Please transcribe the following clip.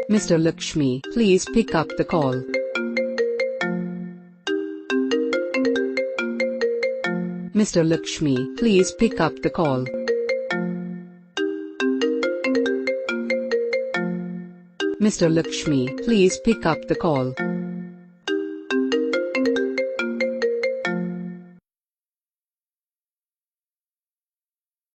Mr. Laxmi, please pick up the call. Mr. Laxmi, please pick up the call. Mr. Laxmi, please pick up the call.